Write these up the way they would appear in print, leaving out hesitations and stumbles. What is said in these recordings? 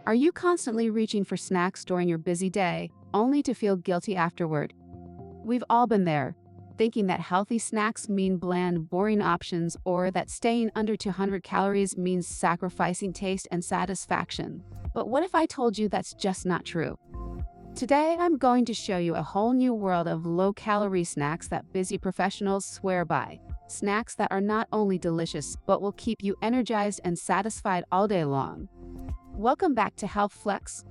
Are you constantly reaching for snacks during your busy day, only to feel guilty afterward? We've all been there, thinking that healthy snacks mean bland, boring options, or that staying under 200 calories means sacrificing taste and satisfaction. But what if I told you that's just not true? Today, I'm going to show you a whole new world of low-calorie snacks that busy professionals swear by. Snacks that are not only delicious, but will keep you energized and satisfied all day long. Welcome back to HealthFlex.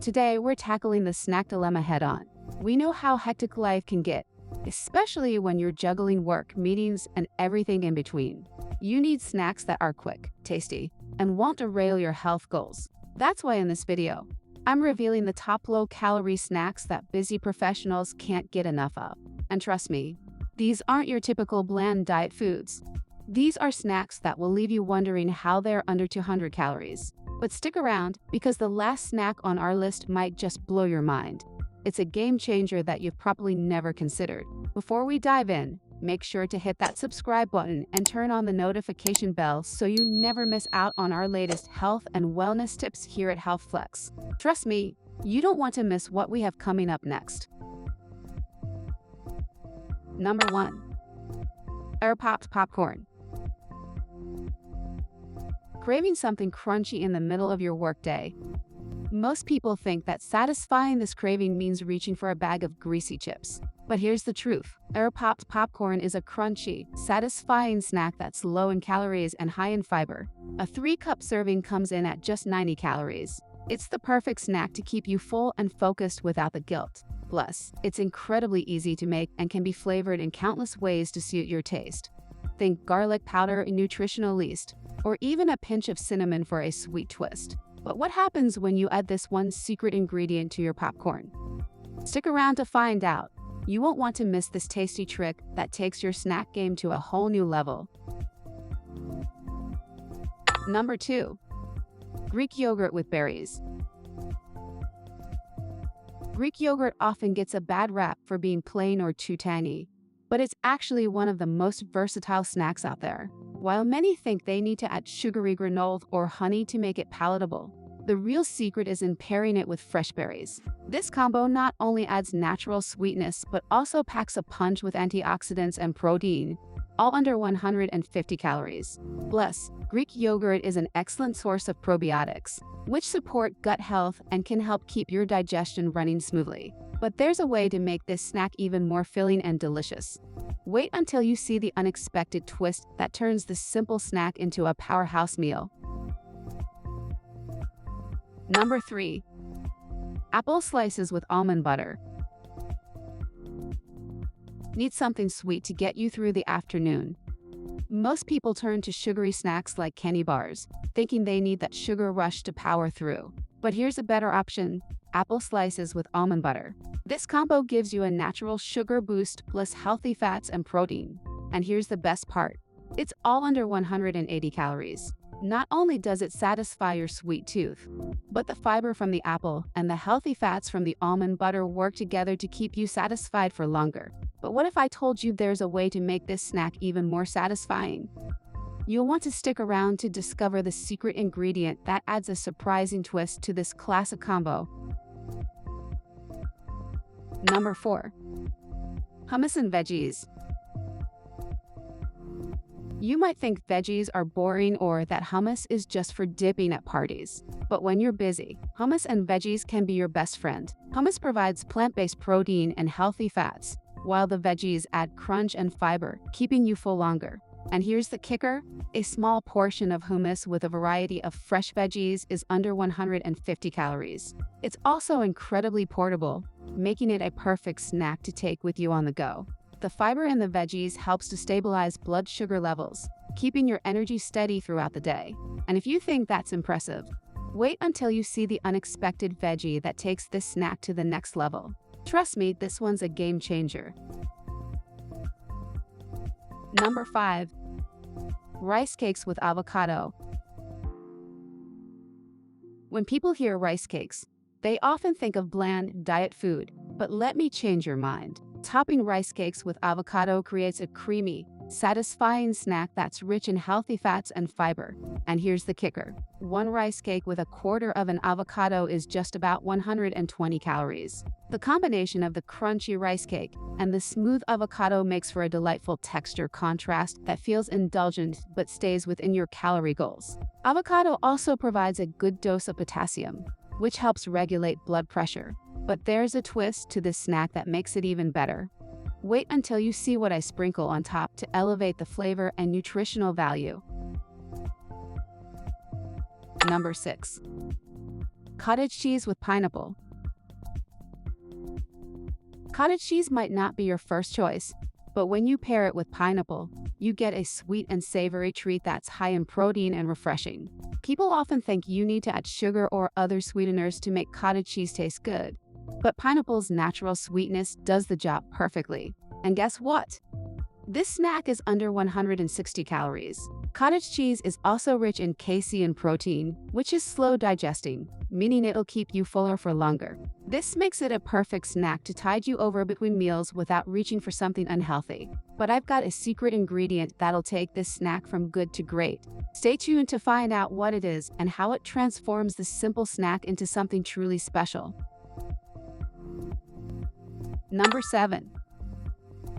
Today, we're tackling the snack dilemma head-on. We know how hectic life can get, especially when you're juggling work, meetings, and everything in between. You need snacks that are quick, tasty, and won't derail your health goals. That's why in this video, I'm revealing the top low-calorie snacks that busy professionals can't get enough of. And trust me, these aren't your typical bland diet foods. These are snacks that will leave you wondering how they're under 200 calories. But stick around, because the last snack on our list might just blow your mind. It's a game changer that you've probably never considered. Before we dive in, make sure to hit that subscribe button and turn on the notification bell so you never miss out on our latest health and wellness tips here at HealthFlex. Trust me, you don't want to miss what we have coming up next. Number 1. Air Popped Popcorn. Craving something crunchy in the middle of your workday? Most people think that satisfying this craving means reaching for a bag of greasy chips. But here's the truth. Air Popped popcorn is a crunchy, satisfying snack that's low in calories and high in fiber. A 3-cup serving comes in at just 90 calories. It's the perfect snack to keep you full and focused without the guilt. Plus, it's incredibly easy to make and can be flavored in countless ways to suit your taste. Think garlic powder in nutritional yeast, or even a pinch of cinnamon for a sweet twist. But what happens when you add this one secret ingredient to your popcorn? Stick around to find out. You won't want to miss this tasty trick that takes your snack game to a whole new level. Number 2. Greek yogurt with berries. Greek yogurt often gets a bad rap for being plain or too tangy, but it's actually one of the most versatile snacks out there. While many think they need to add sugary granola or honey to make it palatable, the real secret is in pairing it with fresh berries. This combo not only adds natural sweetness, but also packs a punch with antioxidants and protein, all under 150 calories. Plus, Greek yogurt is an excellent source of probiotics, which support gut health and can help keep your digestion running smoothly. But there's a way to make this snack even more filling and delicious. Wait until you see the unexpected twist that turns this simple snack into a powerhouse meal. Number 3. Apple slices with almond butter. Need something sweet to get you through the afternoon? Most people turn to sugary snacks like candy bars, thinking they need that sugar rush to power through. But here's a better option: apple slices with almond butter. This combo gives you a natural sugar boost plus healthy fats and protein. And here's the best part: it's all under 180 calories. Not only does it satisfy your sweet tooth, but the fiber from the apple and the healthy fats from the almond butter work together to keep you satisfied for longer. But what if I told you there's a way to make this snack even more satisfying? You'll want to stick around to discover the secret ingredient that adds a surprising twist to this classic combo. Number 4. Hummus and veggies. You might think veggies are boring or that hummus is just for dipping at parties. But when you're busy, hummus and veggies can be your best friend. Hummus provides plant-based protein and healthy fats, while the veggies add crunch and fiber, keeping you full longer. And here's the kicker: a small portion of hummus with a variety of fresh veggies is under 150 calories. It's also incredibly portable, making it a perfect snack to take with you on the go. The fiber in the veggies helps to stabilize blood sugar levels, keeping your energy steady throughout the day. And if you think that's impressive, wait until you see the unexpected veggie that takes this snack to the next level. Trust me, this one's a game changer. Number 5. Rice cakes with avocado. When people hear rice cakes, they often think of bland, diet food. But let me change your mind. Topping rice cakes with avocado creates a creamy, satisfying snack that's rich in healthy fats and fiber. And here's the kicker. One rice cake with a quarter of an avocado is just about 120 calories. The combination of the crunchy rice cake and the smooth avocado makes for a delightful texture contrast that feels indulgent but stays within your calorie goals. Avocado also provides a good dose of potassium, which helps regulate blood pressure. But there's a twist to this snack that makes it even better. Wait until you see what I sprinkle on top to elevate the flavor and nutritional value. Number 6. Cottage cheese with pineapple. Cottage cheese might not be your first choice, but when you pair it with pineapple, you get a sweet and savory treat that's high in protein and refreshing. People often think you need to add sugar or other sweeteners to make cottage cheese taste good, but pineapple's natural sweetness does the job perfectly. And guess what? This snack is under 160 calories. Cottage cheese is also rich in casein protein, which is slow digesting, meaning it'll keep you fuller for longer. This makes it a perfect snack to tide you over between meals without reaching for something unhealthy. But I've got a secret ingredient that'll take this snack from good to great. Stay tuned to find out what it is and how it transforms this simple snack into something truly special. Number 7.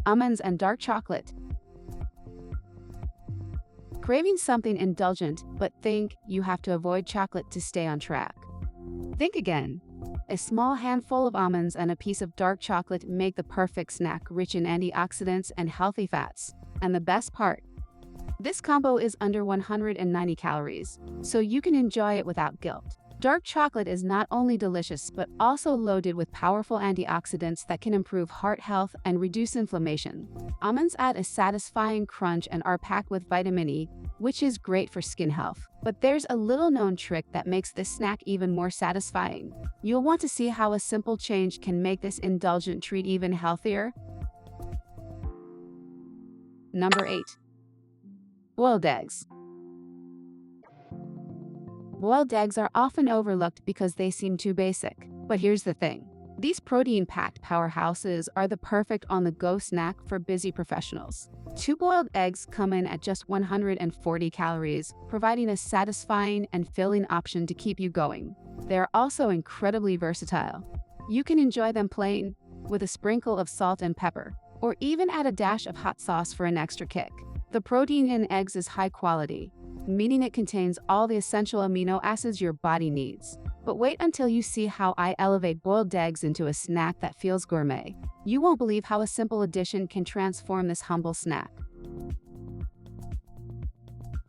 Almonds and dark chocolate. Craving something indulgent, but think you have to avoid chocolate to stay on track? Think again. A small handful of almonds and a piece of dark chocolate make the perfect snack, rich in antioxidants and healthy fats. And the best part? This combo is under 190 calories, so you can enjoy it without guilt. Dark chocolate is not only delicious but also loaded with powerful antioxidants that can improve heart health and reduce inflammation. Almonds add a satisfying crunch and are packed with vitamin E, which is great for skin health. But there's a little-known trick that makes this snack even more satisfying. You'll want to see how a simple change can make this indulgent treat even healthier. Number 8. Boiled eggs. Boiled eggs are often overlooked because they seem too basic. But here's the thing. These protein-packed powerhouses are the perfect on-the-go snack for busy professionals. 2 boiled eggs come in at just 140 calories, providing a satisfying and filling option to keep you going. They're also incredibly versatile. You can enjoy them plain, with a sprinkle of salt and pepper, or even add a dash of hot sauce for an extra kick. The protein in eggs is high quality, meaning it contains all the essential amino acids your body needs. But wait until you see how I elevate boiled eggs into a snack that feels gourmet. You won't believe how a simple addition can transform this humble snack.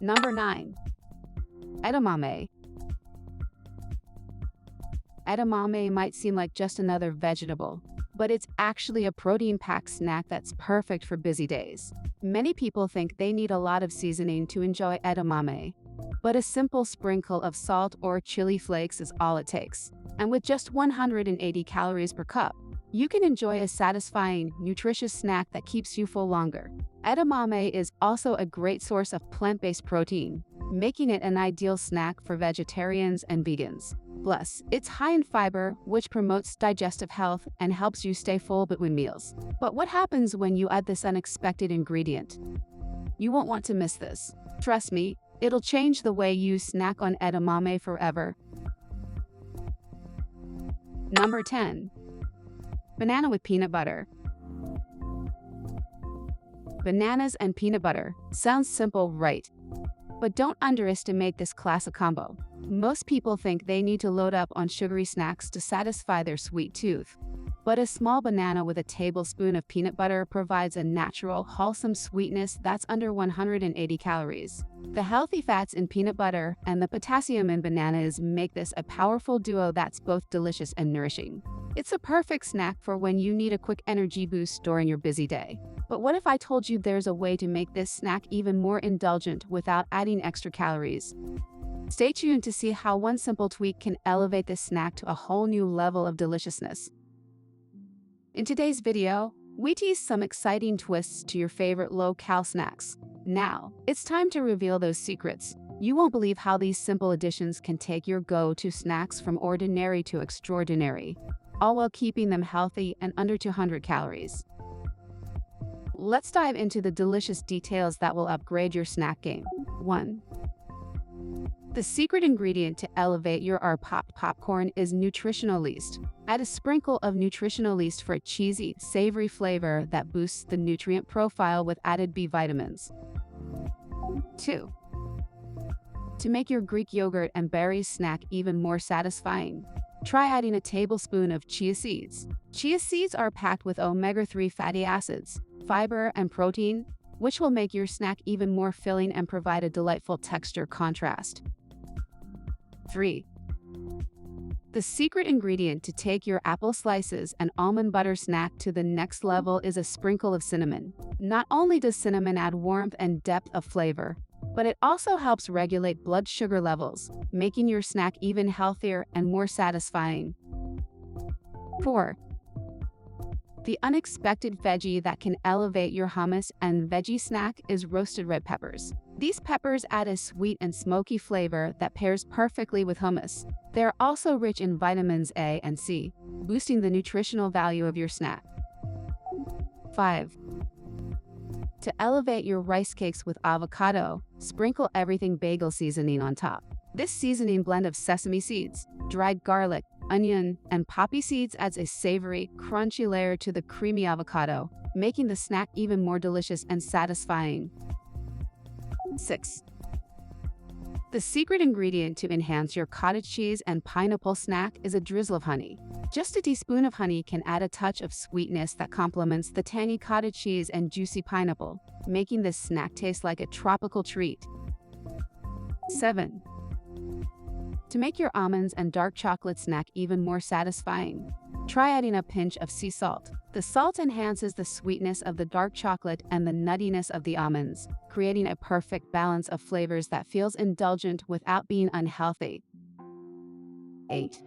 Number 9. Edamame. Edamame might seem like just another vegetable, but it's actually a protein-packed snack that's perfect for busy days. Many people think they need a lot of seasoning to enjoy edamame, but a simple sprinkle of salt or chili flakes is all it takes. And with just 180 calories per cup, you can enjoy a satisfying, nutritious snack that keeps you full longer. Edamame is also a great source of plant-based protein, making it an ideal snack for vegetarians and vegans. Plus, it's high in fiber, which promotes digestive health and helps you stay full between meals. But what happens when you add this unexpected ingredient? You won't want to miss this. Trust me, it'll change the way you snack on edamame forever. Number 10. Banana with peanut butter. Bananas and peanut butter. Sounds simple, right? But don't underestimate this classic combo. Most people think they need to load up on sugary snacks to satisfy their sweet tooth. But a small banana with a tablespoon of peanut butter provides a natural, wholesome sweetness that's under 180 calories. The healthy fats in peanut butter and the potassium in bananas make this a powerful duo that's both delicious and nourishing. It's a perfect snack for when you need a quick energy boost during your busy day. But what if I told you there's a way to make this snack even more indulgent without adding extra calories? Stay tuned to see how one simple tweak can elevate this snack to a whole new level of deliciousness. In today's video, we tease some exciting twists to your favorite low-cal snacks. Now, it's time to reveal those secrets. You won't believe how these simple additions can take your go-to snacks from ordinary to extraordinary, all while keeping them healthy and under 200 calories. Let's dive into the delicious details that will upgrade your snack game. 1. The secret ingredient to elevate your popped popcorn is nutritional yeast. Add a sprinkle of nutritional yeast for a cheesy, savory flavor that boosts the nutrient profile with added B vitamins. 2. To make your Greek yogurt and berries snack even more satisfying, try adding a tablespoon of chia seeds. Chia seeds are packed with omega-3 fatty acids, fiber, and protein, which will make your snack even more filling and provide a delightful texture contrast. 3. The secret ingredient to take your apple slices and almond butter snack to the next level is a sprinkle of cinnamon. Not only does cinnamon add warmth and depth of flavor, but it also helps regulate blood sugar levels, making your snack even healthier and more satisfying. 4. The unexpected veggie that can elevate your hummus and veggie snack is roasted red peppers. These peppers add a sweet and smoky flavor that pairs perfectly with hummus. They are also rich in vitamins A and C, boosting the nutritional value of your snack. 5. To elevate your rice cakes with avocado, sprinkle everything bagel seasoning on top. This seasoning blend of sesame seeds, dried garlic, onion, and poppy seeds adds a savory, crunchy layer to the creamy avocado, making the snack even more delicious and satisfying. 6. The secret ingredient to enhance your cottage cheese and pineapple snack is a drizzle of honey. Just a teaspoon of honey can add a touch of sweetness that complements the tangy cottage cheese and juicy pineapple, making this snack taste like a tropical treat. 7. To make your almonds and dark chocolate snack even more satisfying, try adding a pinch of sea salt. The salt enhances the sweetness of the dark chocolate and the nuttiness of the almonds, creating a perfect balance of flavors that feels indulgent without being unhealthy. 8.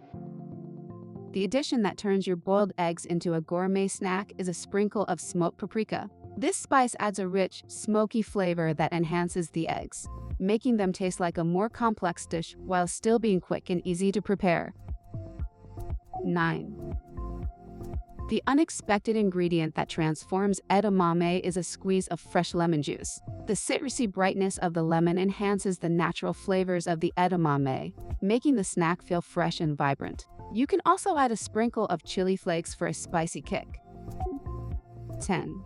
The addition that turns your boiled eggs into a gourmet snack is a sprinkle of smoked paprika. This spice adds a rich, smoky flavor that enhances the eggs, making them taste like a more complex dish while still being quick and easy to prepare. 9. The unexpected ingredient that transforms edamame is a squeeze of fresh lemon juice. The citrusy brightness of the lemon enhances the natural flavors of the edamame, making the snack feel fresh and vibrant. You can also add a sprinkle of chili flakes for a spicy kick. 10.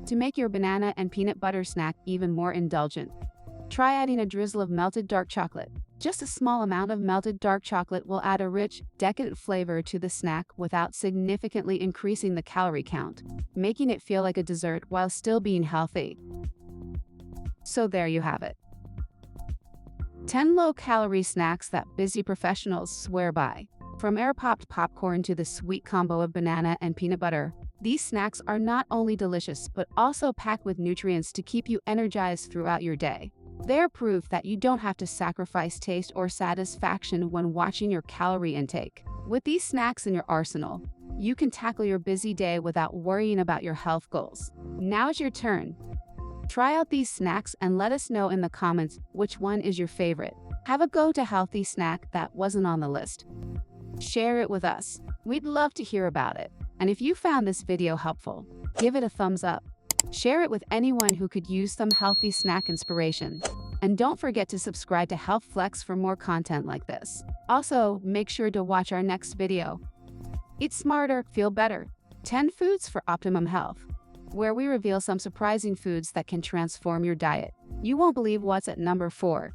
To make your banana and peanut butter snack even more indulgent, try adding a drizzle of melted dark chocolate. Just a small amount of melted dark chocolate will add a rich, decadent flavor to the snack without significantly increasing the calorie count, making it feel like a dessert while still being healthy. So there you have it. 10 low-calorie snacks that busy professionals swear by. From air-popped popcorn to the sweet combo of banana and peanut butter, these snacks are not only delicious but also packed with nutrients to keep you energized throughout your day. They're proof that you don't have to sacrifice taste or satisfaction when watching your calorie intake. With these snacks in your arsenal, you can tackle your busy day without worrying about your health goals. Now it's your turn. Try out these snacks and let us know in the comments which one is your favorite. Have a go-to healthy snack that wasn't on the list. Share it with us. We'd love to hear about it. And if you found this video helpful, give it a thumbs up. Share it with anyone who could use some healthy snack inspiration. And don't forget to subscribe to HealthFlex for more content like this. Also, make sure to watch our next video. Eat smarter, feel better. 10 foods for optimum health, where we reveal some surprising foods that can transform your diet. You won't believe what's at number 4.